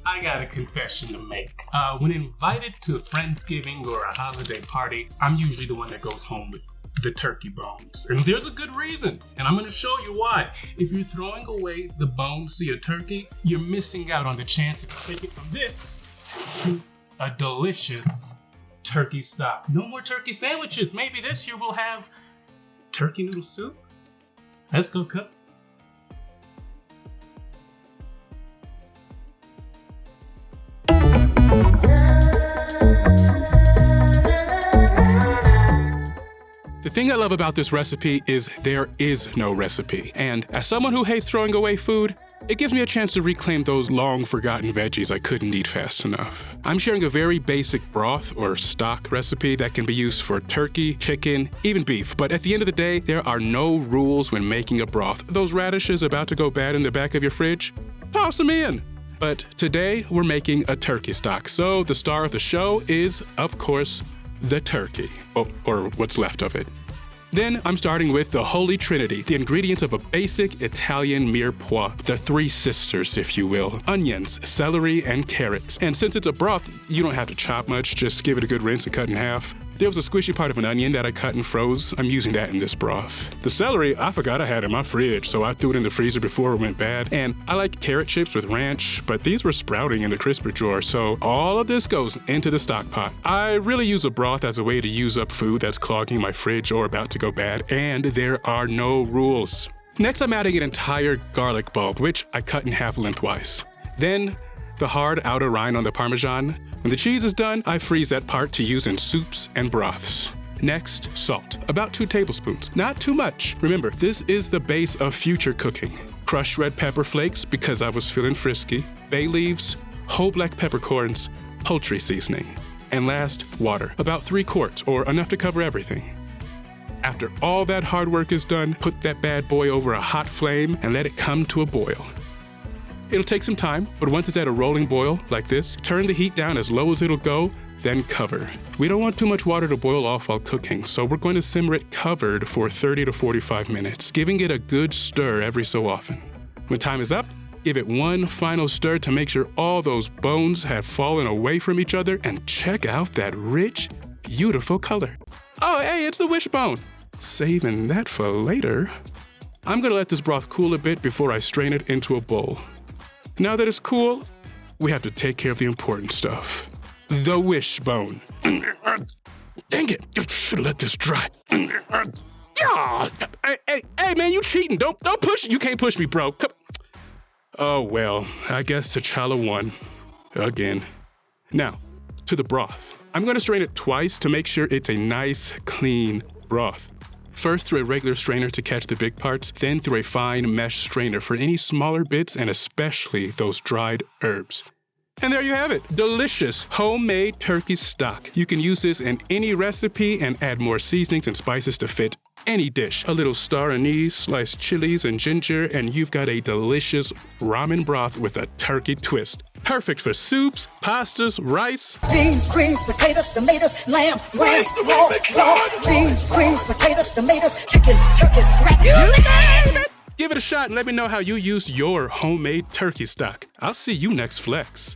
I got a confession to make. When invited to a Friendsgiving or a holiday party, I'm usually the one that goes home with the turkey bones. And there's a good reason, and I'm going to show you why. If you're throwing away the bones to your turkey, you're missing out on the chance to take it from this to a delicious turkey stock. No more turkey sandwiches. Maybe this year we'll have turkey noodle soup. Let's go cook. The thing I love about this recipe is there is no recipe. And as someone who hates throwing away food, it gives me a chance to reclaim those long-forgotten veggies I couldn't eat fast enough. I'm sharing a very basic broth or stock recipe that can be used for turkey, chicken, even beef. But at the end of the day, there are no rules when making a broth. Those radishes about to go bad in the back of your fridge? Toss them in! But today, we're making a turkey stock. So the star of the show is, of course, the turkey, or what's left of it. Then I'm starting with the Holy Trinity, the ingredients of a basic Italian mirepoix, the three sisters, if you will. Onions, celery, and carrots. And since it's a broth, you don't have to chop much, just give it a good rinse and cut in half. There was a squishy part of an onion that I cut and froze. I'm using that in this broth. The celery, I forgot I had in my fridge, so I threw it in the freezer before it went bad. And I like carrot chips with ranch, but these were sprouting in the crisper drawer, so all of this goes into the stock pot. I really use a broth as a way to use up food that's clogging my fridge or about to go bad, and there are no rules. Next, I'm adding an entire garlic bulb, which I cut in half lengthwise. Then, the hard outer rind on the Parmesan. When the cheese is done, I freeze that part to use in soups and broths. Next, salt. About 2 tablespoons. Not too much. Remember, this is the base of future cooking. Crushed red pepper flakes because I was feeling frisky. Bay leaves, whole black peppercorns, poultry seasoning. And last, water. About 3 quarts, or enough to cover everything. After all that hard work is done, put that bad boy over a hot flame and let it come to a boil. It'll take some time, but once it's at a rolling boil, like this, turn the heat down as low as it'll go, then cover. We don't want too much water to boil off while cooking, so we're going to simmer it covered for 30 to 45 minutes, giving it a good stir every so often. When time is up, give it one final stir to make sure all those bones have fallen away from each other, and check out that rich, beautiful color. Oh, hey, it's the wishbone. Saving that for later. I'm gonna let this broth cool a bit before I strain it into a bowl. Now that it's cool, we have to take care of the important stuff. The wishbone. Dang it, I should've let this dry. Hey, man, you cheating. Don't push it. You can't push me, bro. Come. Oh, well, I guess T'Challa won. Again. Now, to the broth. I'm gonna strain it twice to make sure it's a nice, clean broth. First through a regular strainer to catch the big parts, then through a fine mesh strainer for any smaller bits and especially those dried herbs. And there you have it, delicious homemade turkey stock. You can use this in any recipe and add more seasonings and spices to fit any dish. A little star anise, sliced chilies and ginger, and you've got a delicious ramen broth with a turkey twist. Perfect for soups, pastas, rice. Beans, greens, potatoes, tomatoes, lamb, lamb, raw, beans, greens, potatoes, tomatoes, chicken, turkeys, Give it a shot and let me know how you use your homemade turkey stock. I'll see you next Flex.